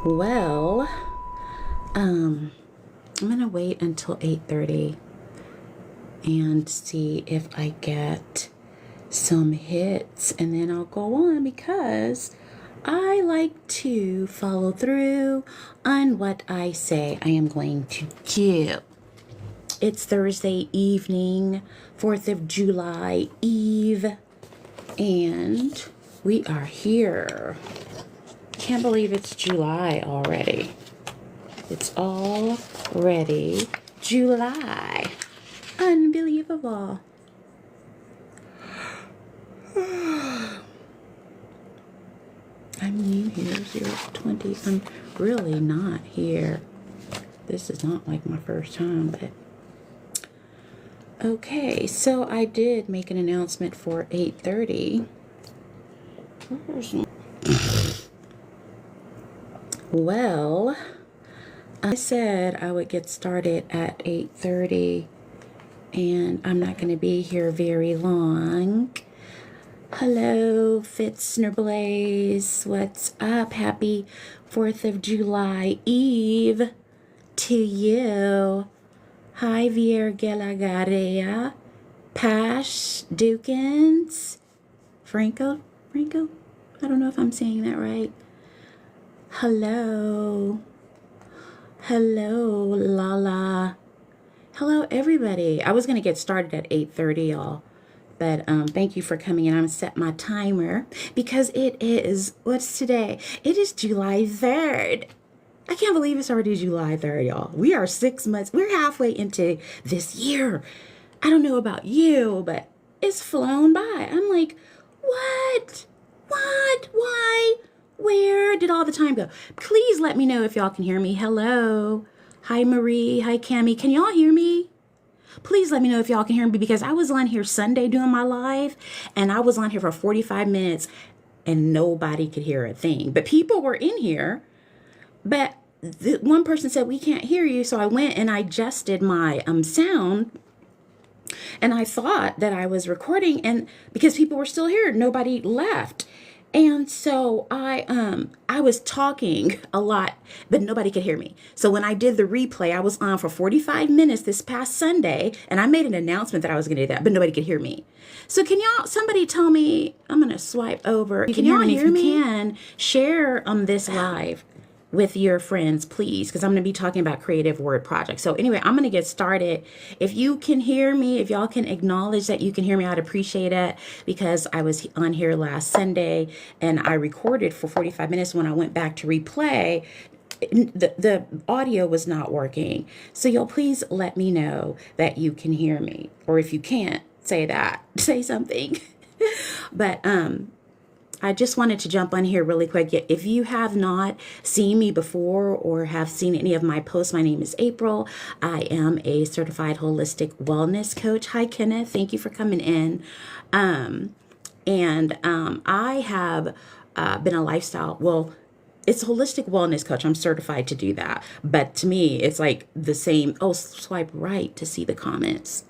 Well, I'm gonna wait until 8:30 and see if I get some hits, and then I'll go on because I like to follow through on what I say I am going to do. It's Thursday evening, 4th of July Eve, and we are here. Can't believe it's July already. It's already July. Unbelievable. I'm new here, 020. I'm really not here. This is not like my first time, but okay. So I did make an announcement for 8:30. Well, I said I would get started at 8:30, and I'm not going to be here very long. Hello, Fitzner Blaze. What's up? Happy 4th of July Eve to you. Hi, Vier Gelagarea, Pash Dukins, Franco? I don't know if I'm saying that right. Hello, Lala. Hello, everybody. I was going to get started at 8:30, y'all. But thank you for coming in. I'm going to set my timer because it is, what's today? It is July 3rd. I can't believe it's already July 3rd, y'all. We are 6 months. We're halfway into this year. I don't know about you, but it's flown by. I'm like, what? Why? Where did all the time go? Please let me know if y'all can hear me. Hello. Hi, Marie. Hi, Cami. Can y'all hear me? Please let me know if y'all can hear me because I was on here Sunday doing my live and I was on here for 45 minutes and nobody could hear a thing. But people were in here. But one person said, we can't hear you. So I went and I adjusted my sound. And I thought that I was recording, and because people were still here, nobody left. And so I was talking a lot, but nobody could hear me. So when I did the replay, I was on for 45 minutes this past Sunday, and I made an announcement that I was going to do that, but nobody could hear me. So can y'all, somebody tell me, I'm going to swipe over. Can y'all hear me? If you can, share this live with your friends, please, because I'm going to be talking about creative word projects. So anyway, I'm going to get started. If you can hear me, if y'all can acknowledge that you can hear me, I'd appreciate it, because I was on here last Sunday and I recorded for 45 minutes. When I went back to replay, the audio was not working. So y'all please let me know that you can hear me, or if you can't, say something. But I just wanted to jump on here really quick. If you have not seen me before or have seen any of my posts, my name is April. I am a certified holistic wellness coach. Hi, Kenneth. Thank you for coming in. I have been a lifestyle, it's a holistic wellness coach. I'm certified to do that. But to me, it's like the same. Oh, swipe right to see the comments.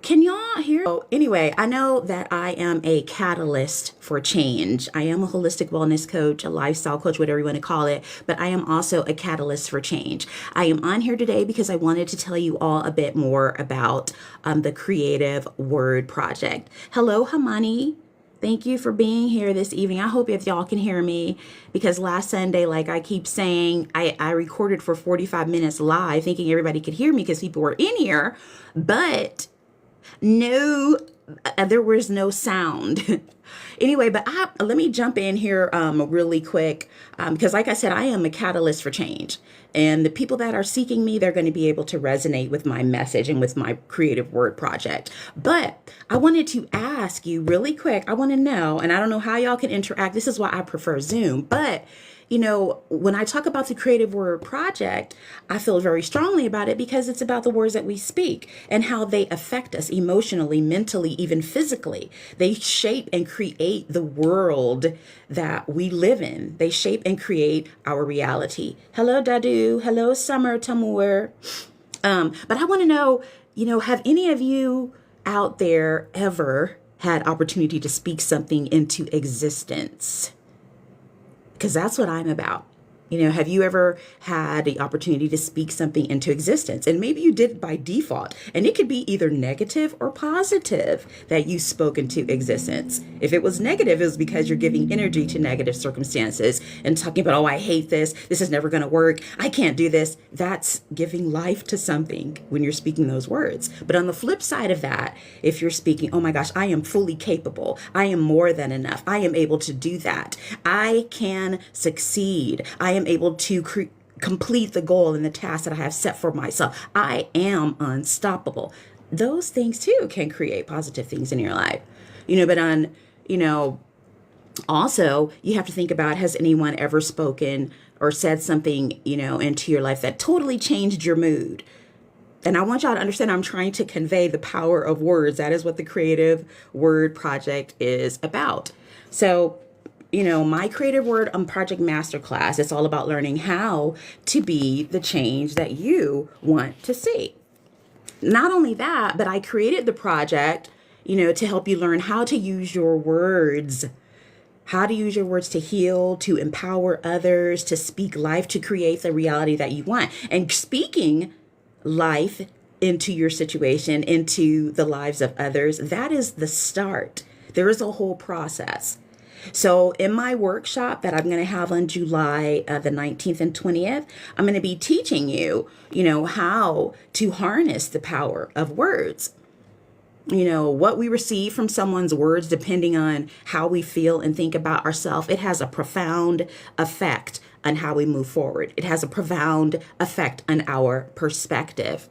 Can y'all hear? Oh, anyway, I know that I am a catalyst for change. I am a holistic wellness coach, a lifestyle coach, whatever you want to call it, but I am also a catalyst for change. I am on here today because I wanted to tell you all a bit more about the Creative Word Project. Hello, Hamani. Thank you for being here this evening. I hope if y'all can hear me, because last Sunday, like I keep saying, I recorded for 45 minutes live thinking everybody could hear me because people were in here, but no, there was no sound. Anyway, but let me jump in here really quick because like I said, I am a catalyst for change. And the people that are seeking me, they're going to be able to resonate with my message and with my creative word project. But I wanted to ask you really quick. I want to know, and I don't know how y'all can interact. This is why I prefer Zoom. But you know, when I talk about the Creative Word Project, I feel very strongly about it because it's about the words that we speak and how they affect us emotionally, mentally, even physically. They shape and create the world that we live in. They shape and create our reality. Hello, Dadu. Hello, Summer Tamur. But I want to know, have any of you out there ever had opportunity to speak something into existence? Because that's what I'm about. Have you ever had the opportunity to speak something into existence? And maybe you did by default. And it could be either negative or positive that you spoke into existence. If it was negative, it was because you're giving energy to negative circumstances and talking about, oh, I hate this. This is never going to work. I can't do this. That's giving life to something when you're speaking those words. But on the flip side of that, if you're speaking, oh my gosh, I am fully capable. I am more than enough. I am able to do that. I can succeed. I am able to complete the goal and the task that I have set for myself. I am unstoppable. Those things too can create positive things in your life. But also you have to think about, has anyone ever spoken or said something, into your life that totally changed your mood? And I want y'all to understand, I'm trying to convey the power of words. That is what the Creative Word Project is about. So, my Creative Word Project Masterclass, it's all about learning how to be the change that you want to see. Not only that, but I created the project, to help you learn how to use your words, to heal, to empower others, to speak life, to create the reality that you want. And speaking life into your situation, into the lives of others, that is the start. There is a whole process. So in my workshop that I'm going to have on July the 19th and 20th, I'm going to be teaching you, how to harness the power of words. What we receive from someone's words, depending on how we feel and think about ourselves, it has a profound effect on how we move forward. It has a profound effect on our perspective.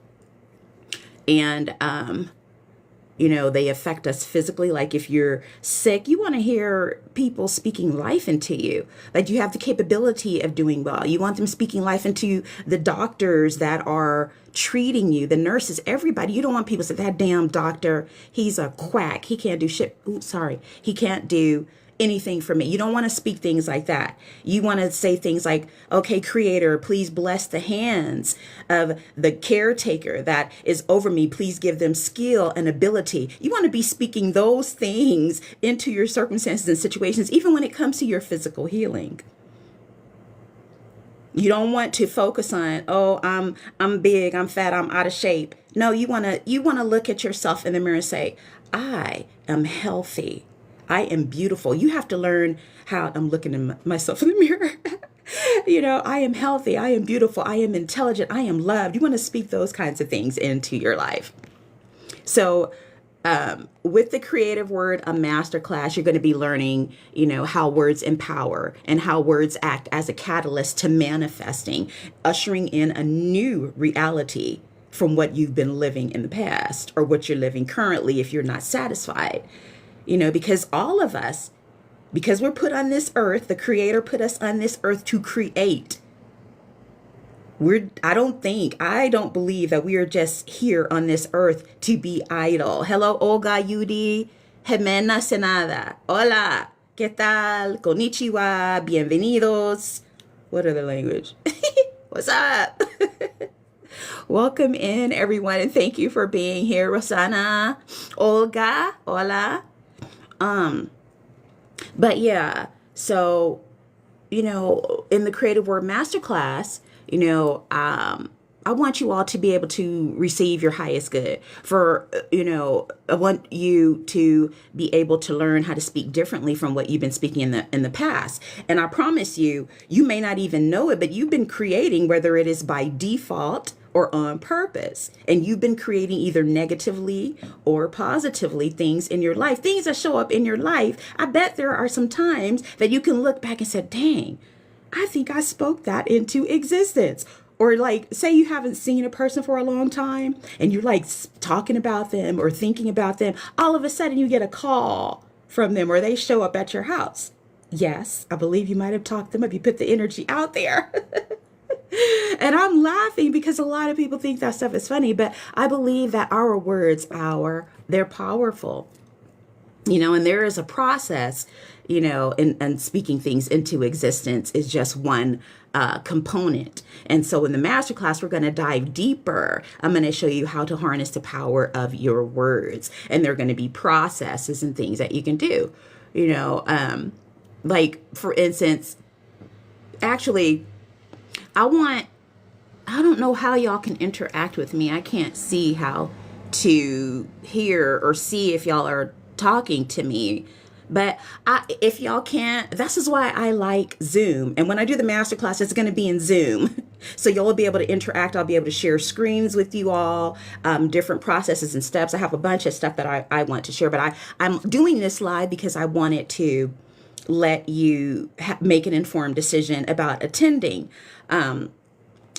And, they affect us physically. Like if you're sick, you want to hear people speaking life into you. Like you have the capability of doing well. You want them speaking life into the doctors that are treating you, the nurses, everybody. You don't want people to say, that damn doctor, he's a quack. He can't do shit. Ooh, sorry. He can't do anything for me. You don't want to speak things like that. You want to say things like, okay, Creator, please bless the hands of the caretaker that is over me. Please give them skill and ability. You want to be speaking those things into your circumstances and situations, even when it comes to your physical healing. You don't want to focus on, oh, I'm big, I'm fat, I'm out of shape. No, you want to look at yourself in the mirror and say, I am healthy. I am beautiful. You have to learn how I'm looking at myself in the mirror. I am healthy. I am beautiful. I am intelligent. I am loved. You want to speak those kinds of things into your life. So with the Creative Word Masterclass, you're going to be learning, how words empower and how words act as a catalyst to manifesting, ushering in a new reality from what you've been living in the past or what you're living currently if you're not satisfied. Because all of us, because we're put on this earth, the Creator put us on this earth to create. I don't believe that we are just here on this earth to be idle. Hello, Olga Yudi, Jimena Senada. Hola, ¿qué tal? Konnichiwa, bienvenidos. What other language? What's up? Welcome in, everyone, and thank you for being here. Rosana, Olga, hola. But yeah, so, in the Creative Word Masterclass, I want you all to be able to receive your highest good. I want you to be able to learn how to speak differently from what you've been speaking in the past. And I promise you, you may not even know it, but you've been creating, whether it is by default or on purpose. And you've been creating either negatively or positively things in your life, things that show up in your life. I bet there are some times that you can look back and say, dang, I think I spoke that into existence. Or like, say you haven't seen a person for a long time and you're like talking about them or thinking about them. All of a sudden you get a call from them or they show up at your house. Yes, I believe you might have talked them up. You put the energy out there. And I'm laughing because a lot of people think that stuff is funny, but I believe that our words, they're powerful, and there is a process, and speaking things into existence is just one component. And so in the masterclass, we're going to dive deeper. I'm going to show you how to harness the power of your words. And there are going to be processes and things that you can do, like, for instance, actually, I want, I don't know how y'all can interact with me. I can't see how to hear or see if y'all are talking to me. But if y'all can't, this is why I like Zoom. And when I do the masterclass, it's going to be in Zoom. So you'll be able to interact. I'll be able to share screens with you all, different processes and steps. I have a bunch of stuff that I want to share, but I'm doing this live because I wanted to let you make an informed decision about attending.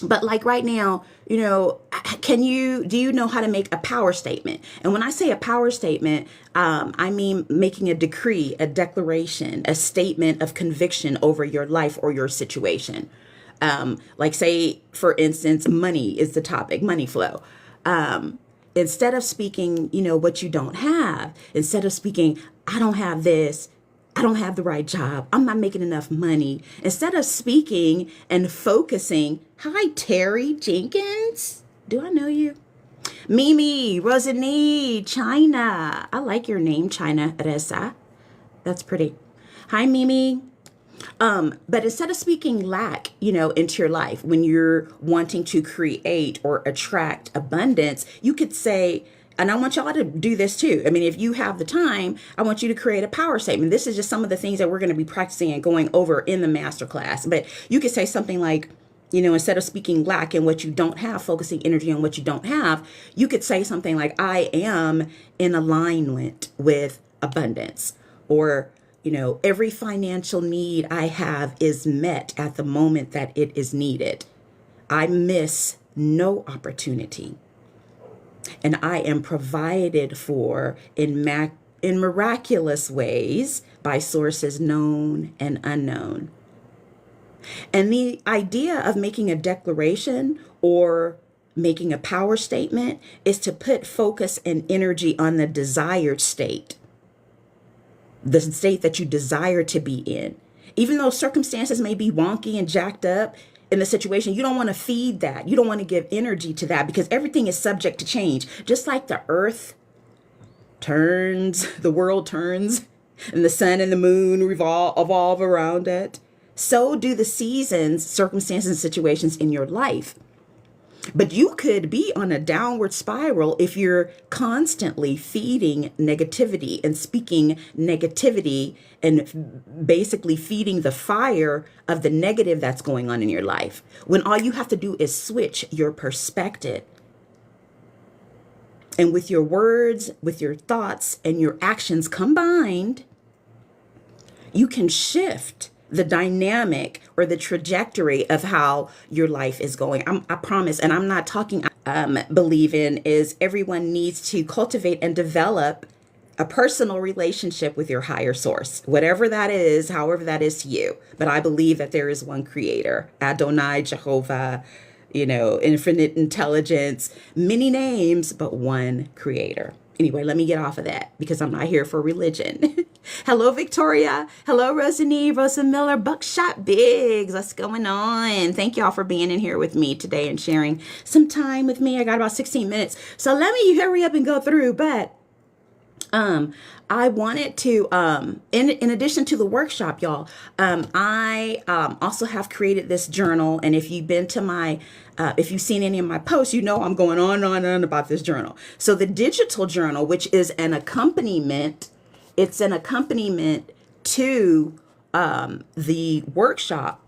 But like right now, do you know how to make a power statement? And when I say a power statement, I mean making a decree, a declaration, a statement of conviction over your life or your situation. Like say, for instance, money is the topic, money flow. Instead of speaking, what you don't have, instead of speaking, I don't have this, I don't have the right job, I'm not making enough money. Instead of speaking and focusing, hi, Terry Jenkins. Do I know you? Mimi, Rosanie, China. I like your name, China Reza. That's pretty. Hi, Mimi. But instead of speaking lack, into your life, when you're wanting to create or attract abundance, you could say, and I want y'all to do this too. I mean, if you have the time, I want you to create a power statement. This is just some of the things that we're going to be practicing and going over in the masterclass. But you could say something like, instead of speaking lack and what you don't have, focusing energy on what you don't have, you could say something like, I am in alignment with abundance. Or, every financial need I have is met at the moment that it is needed. I miss no opportunity. And I am provided for in miraculous ways by sources known and unknown. And the idea of making a declaration or making a power statement is to put focus and energy on the desired state, the state that you desire to be in. Even though circumstances may be wonky and jacked up in the situation, you don't want to feed that. You don't want to give energy to that because everything is subject to change. Just like the earth turns, the world turns, and the sun and the moon evolve around it, so do the seasons, circumstances, and situations in your life. But you could be on a downward spiral if you're constantly feeding negativity and speaking negativity and basically feeding the fire of the negative that's going on in your life, when all you have to do is switch your perspective. And with your words, with your thoughts, and your actions combined, you can shift the dynamic or the trajectory of how your life is going. I promise, and I'm not talking, believe in is everyone needs to cultivate and develop a personal relationship with your higher source, whatever that is, however that is to you. But I believe that there is one creator, Adonai, Jehovah, infinite intelligence, many names, but one creator. Anyway, let me get off of that because I'm not here for religion. Hello, Victoria. Hello, Rosanie, Rosa Miller, Buckshot Biggs. What's going on? Thank y'all for being in here with me today and sharing some time with me. I got about 16 minutes. So let me hurry up and go through. But I wanted to, in addition to the workshop, y'all, I also have created this journal. And if you've been to my, if you've seen any of my posts, I'm going on and on about this journal. So the digital journal, which is an accompaniment, it's an accompaniment to the workshop.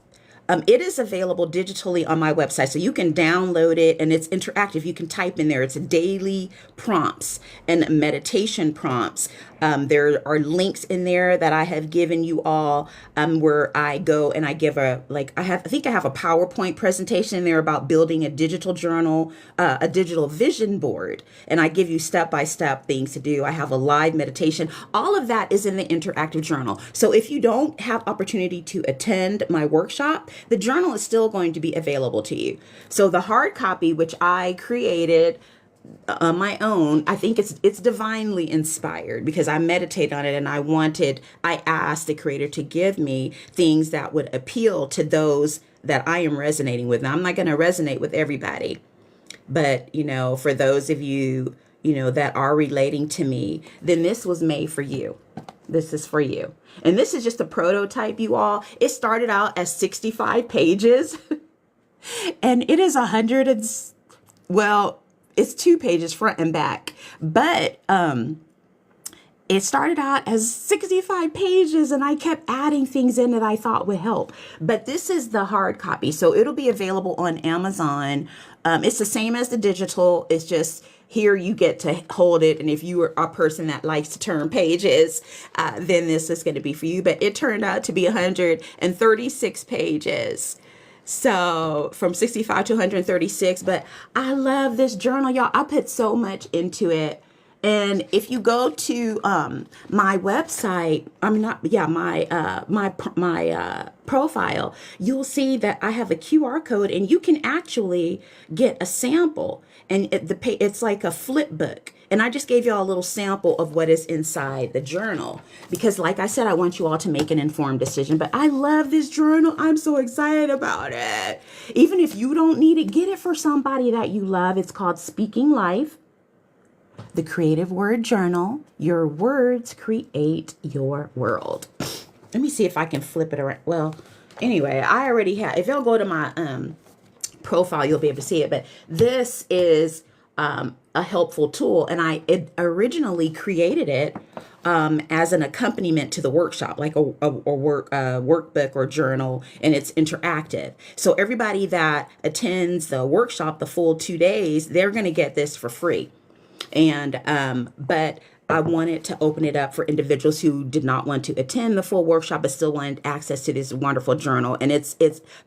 It is available digitally on my website, so you can download it, and it's interactive. You can type in there. It's daily prompts and meditation prompts. There are links in there that I have given you all, where I go and I give I think I have a PowerPoint presentation in there about building a digital journal, a digital vision board, and I give you step-by-step things to do. I have a live meditation. All of that is in the interactive journal. So if you don't have opportunity to attend my workshop, the journal is still going to be available to you. So the hard copy, which I created on my own, I think it's divinely inspired because I meditated on it and I asked the creator to give me things that would appeal to those that I am resonating with. Now, I'm not going to resonate with everybody, but for those of you, that are relating to me, then this was made for you. This is for you. And this is just a prototype, you all. It started out as 65 pages. And it is 100 and, well, it's 2 pages front and back, but it started out as 65 pages and I kept adding things in that I thought would help. But this is the hard copy. So it'll be available on Amazon. It's the same as the digital. It's just here you get to hold it. And if you are a person that likes to turn pages, then this is going to be for you. But it turned out to be 136 pages. So from 65 to 136. But I love this journal, y'all. I put so much into it. And if you go to my website, my profile, you'll see that I have a QR code, and you can actually get a sample. And it's like a flip book. And I just gave you all a little sample of what is inside the journal because, like I said, I want you all to make an informed decision. But I love this journal. I'm so excited about it. Even if you don't need it, get it for somebody that you love. It's called Speaking Life. The Creative Word Journal. Your words create your world. Let me see if I can flip it around. Well, anyway, I already have. If you'll go to my profile, you'll be able to see it. But this is a helpful tool, and I originally created it as an accompaniment to the workshop, like a workbook or journal, and it's interactive. So everybody that attends the workshop, the full 2 days, they're going to get this for free. And but I wanted to open it up for individuals who did not want to attend the full workshop but still wanted access to this wonderful journal. And it's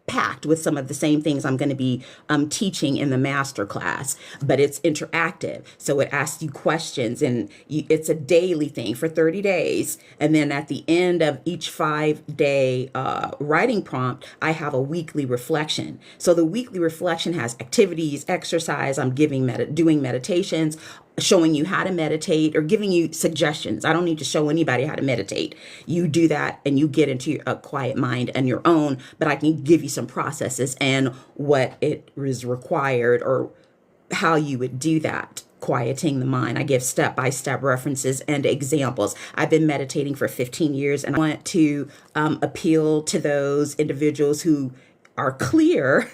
packed with some of the same things I'm going to be teaching in the master class, but it's interactive. So it asks you questions, and it's a daily thing for 30 days. And then at the end of each 5-day writing prompt, I have a weekly reflection. So the weekly reflection has activities, exercise. I'm doing meditations, showing you how to meditate, or giving you suggestions. I don't need to show anybody how to meditate. You do that and you get into a quiet mind on your own, but I can give you some processes and what it is required or how you would do that. Quieting the mind. I give step-by-step references and examples. I've been meditating for 15 years, and I want to appeal to those individuals who are clear,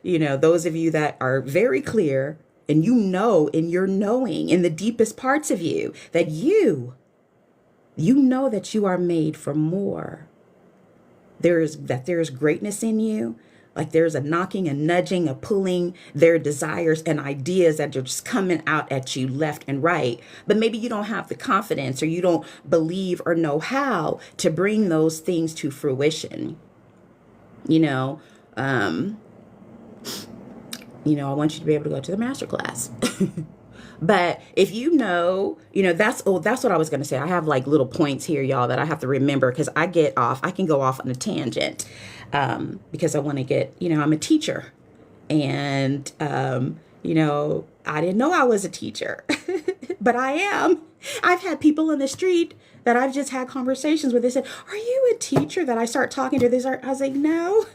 those of you that are very clear, and in your knowing, in the deepest parts of you, that you know that you are made for more. There's greatness in you. Like there's a knocking, a nudging, a pulling. There are desires and ideas that are just coming out at you left and right. But maybe you don't have the confidence, or you don't believe or know how to bring those things to fruition. I want you to be able to go to the masterclass. But if that's what I was going to say. I have like little points here, y'all, that I have to remember because I can go off on a tangent because I want to get, I'm a teacher, and, I didn't know I was a teacher, but I am. I've had people in the street that I've just had conversations with. They said, "Are you a teacher?" That I start talking to. I was like, "No,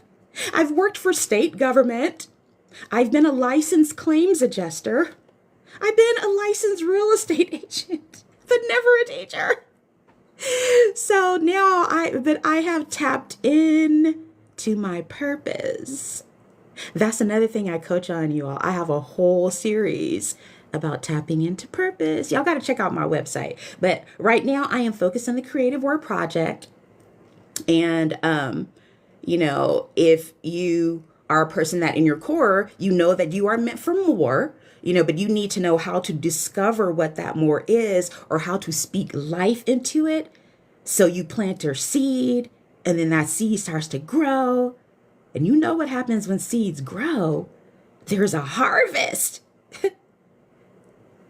I've worked for state government. I've been a licensed claims adjuster. I've been a licensed real estate agent, but never a teacher." So now I have tapped in to my purpose. That's another thing I coach on, you all. I have a whole series about tapping into purpose. Y'all got to check out my website. But right now I am focused on the Creative Word Project. And, if you are a person that in your core, that you are meant for more, but you need to know how to discover what that more is, or how to speak life into it. So you plant your seed, and then that seed starts to grow. And you know what happens when seeds grow? There's a harvest.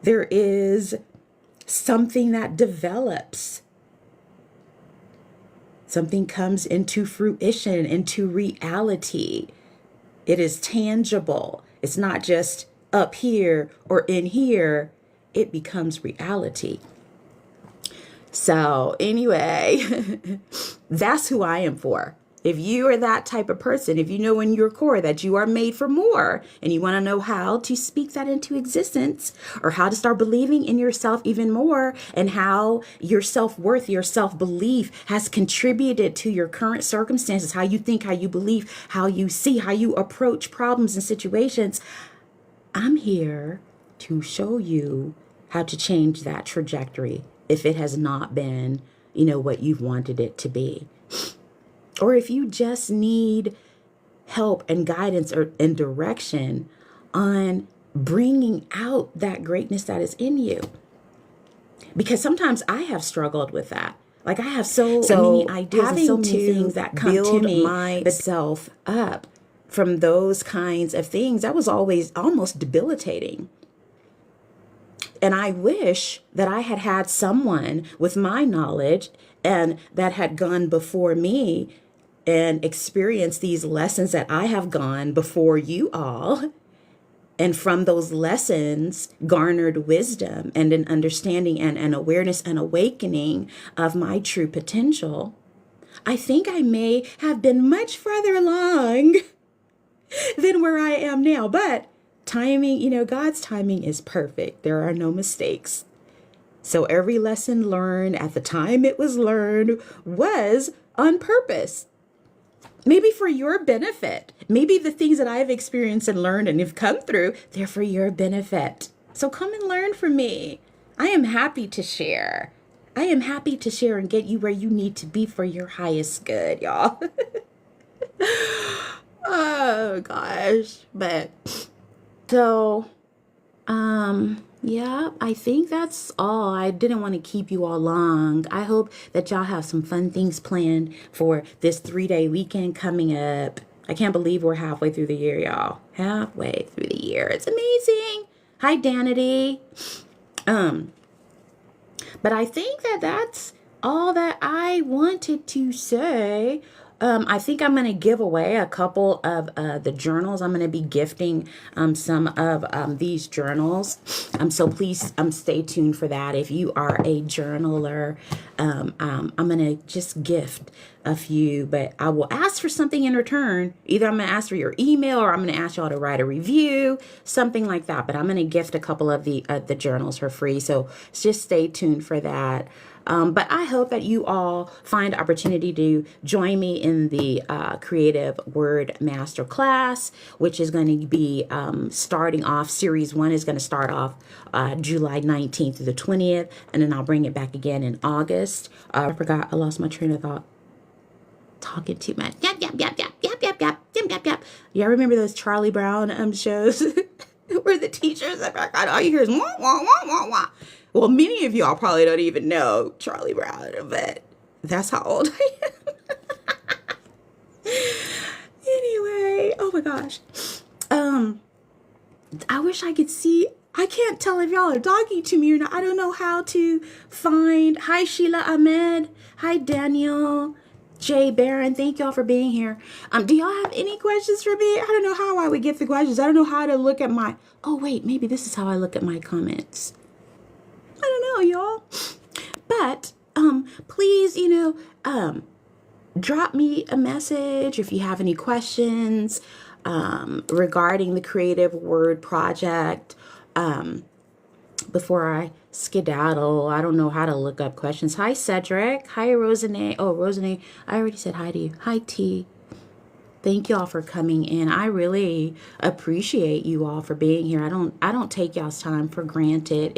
There is something that develops. Something comes into fruition, into reality. It is tangible. It's not just up here or in here. It becomes reality. So anyway, that's who I am for. If you are that type of person, if you know in your core that you are made for more and you want to know how to speak that into existence or how to start believing in yourself even more and how your self-worth, your self-belief has contributed to your current circumstances, how you think, how you believe, how you see, how you approach problems and situations, I'm here to show you how to change that trajectory if it has not been, what you've wanted it to be. Or if you just need help and guidance and direction on bringing out that greatness that is in you. Because sometimes I have struggled with that. Like I have so many ideas and so many things that come to me, myself up from those kinds of things. That was always almost debilitating. And I wish that I had had someone with my knowledge and that had gone before me and experienced these lessons that I have gone before you all. And from those lessons, garnered wisdom and an understanding and an awareness and awakening of my true potential. I think I may have been much farther along than where I am now. But timing, God's timing is perfect. There are no mistakes. So every lesson learned at the time it was learned was on purpose. Maybe for your benefit. Maybe the things that I've experienced and learned and have come through, they're for your benefit. So come and learn from me. I am happy to share. I am happy to share and get you where you need to be for your highest good, y'all. Oh, gosh. But so, yeah, I think that's all. I didn't want to keep you all long. I hope that y'all have some fun things planned for this 3-day weekend coming up. I can't believe we're halfway through the year, y'all. Halfway through the year. It's amazing. Hi, Danity. But I think that that's all that I wanted to say. I think I'm going to give away a couple of the journals. I'm going to be gifting some of these journals. So please stay tuned for that. If you are a journaler, I'm going to just gift a few, but I will ask for something in return. Either I'm going to ask for your email or I'm going to ask y'all to write a review, something like that. But I'm going to gift a couple of the journals for free. So just stay tuned for that. But I hope that you all find opportunity to join me in the Creative Word Masterclass, which is going to be starting off. Series 1 is going to start off July 19th to the 20th, and then I'll bring it back again in August. I forgot. I lost my train of thought. Talking too much. Yap, yap, yap, yap, yap, yap, yap, yap, yap, yap. Y'all remember those Charlie Brown shows where the teachers, all you hear is wah, wah, wah, wah, wah. Well, many of y'all probably don't even know Charlie Brown, but that's how old I am. Anyway, oh my gosh. I wish I could see. I can't tell if y'all are talking to me or not. I don't know how to find. Hi, Sheila Ahmed. Hi, Daniel. Jay Barron, thank y'all for being here. Do y'all have any questions for me? I don't know how I would get the questions. I don't know how to look at my. Oh wait, maybe this is how I look at my comments. I don't know, y'all. But please, drop me a message if you have any questions regarding the Creative Word Project. Before I skedaddle, I don't know how to look up questions. Hi, Cedric. Hi, Rosanne. Oh, Rosanne, I already said hi to you. Hi, T. Thank y'all for coming in. I really appreciate you all for being here. I don't take y'all's time for granted.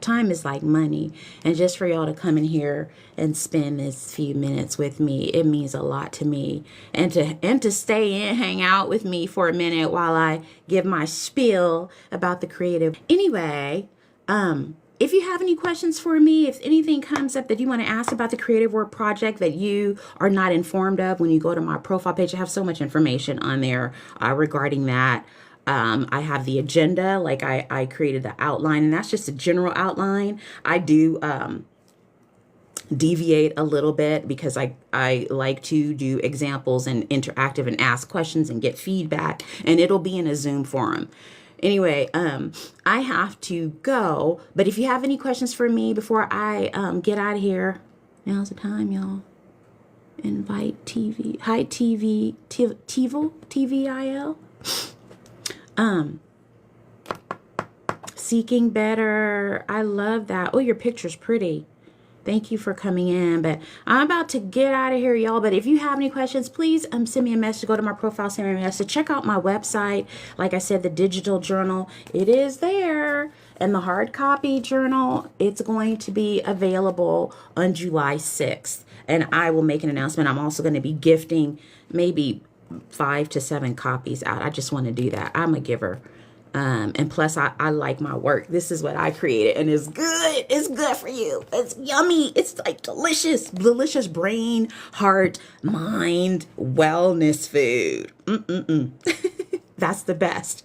Time is like money. And just for y'all to come in here and spend this few minutes with me, it means a lot to me. And to stay in, hang out with me for a minute while I give my spiel about the creative. Anyway, if you have any questions for me, if anything comes up that you want to ask about the Creative Word Project that you are not informed of, when you go to my profile page, I have so much information on there regarding that. I have the agenda, like I created the outline, and that's just a general outline. I do deviate a little bit because I like to do examples and interactive and ask questions and get feedback, and it'll be in a Zoom forum. Anyway, I have to go, but if you have any questions for me before I get out of here, now's the time, y'all. Invite TV. Hi, TVIL. TVIL. Seeking better. I love that. Oh, your picture's pretty. Thank you for coming in. But I'm about to get out of here, y'all. But if you have any questions, please send me a message. Go to my profile, send me a message. Check out my website. Like I said, the digital journal, it is there. And the hard copy journal, it's going to be available on July 6th. And I will make an announcement. I'm also going to be gifting maybe 5 to 7 copies out. I just want to do that. I'm a giver. And plus, I like my work. This is what I created, and it's good. It's good for you. It's yummy. It's like delicious, delicious brain, heart, mind, wellness food. That's the best.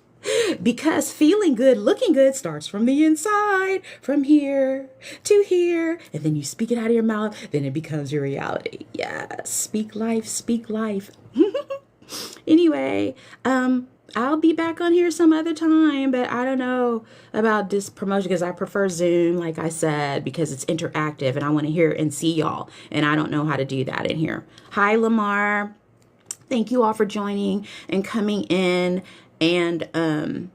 Because feeling good, looking good starts from the inside, from here to here. And then you speak it out of your mouth, then it becomes your reality. Yes, speak life, speak life. Anyway, I'll be back on here some other time, but I don't know about this promotion because I prefer Zoom, like I said, because it's interactive and I want to hear and see y'all. And I don't know how to do that in here. Hi, Lamar. Thank you all for joining and coming in. And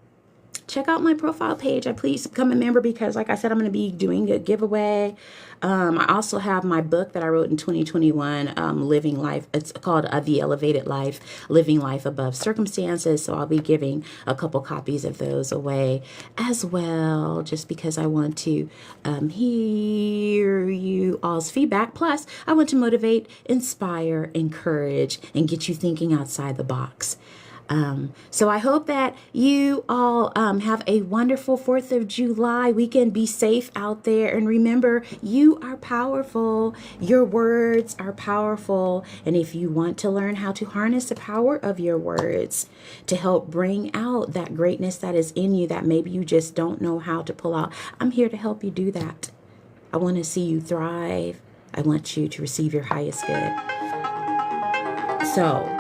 check out my profile page. Please become a member because, like I said, I'm going to be doing a giveaway. I also have my book that I wrote in 2021, Living Life. It's called The Elevated Life, Living Life Above Circumstances. So I'll be giving a couple copies of those away as well, just because I want to hear you all's feedback. Plus, I want to motivate, inspire, encourage, and get you thinking outside the box. So I hope that you all have a wonderful 4th of July weekend. Be safe out there. And remember, you are powerful. Your words are powerful. And if you want to learn how to harness the power of your words to help bring out that greatness that is in you that maybe you just don't know how to pull out, I'm here to help you do that. I want to see you thrive. I want you to receive your highest good. So,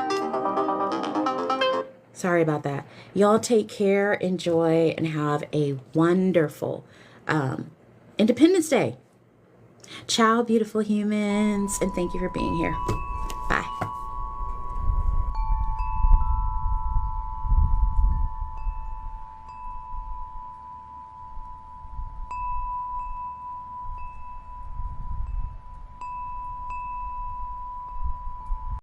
sorry about that. Y'all take care, enjoy, and have a wonderful Independence Day. Ciao, beautiful humans, and thank you for being here.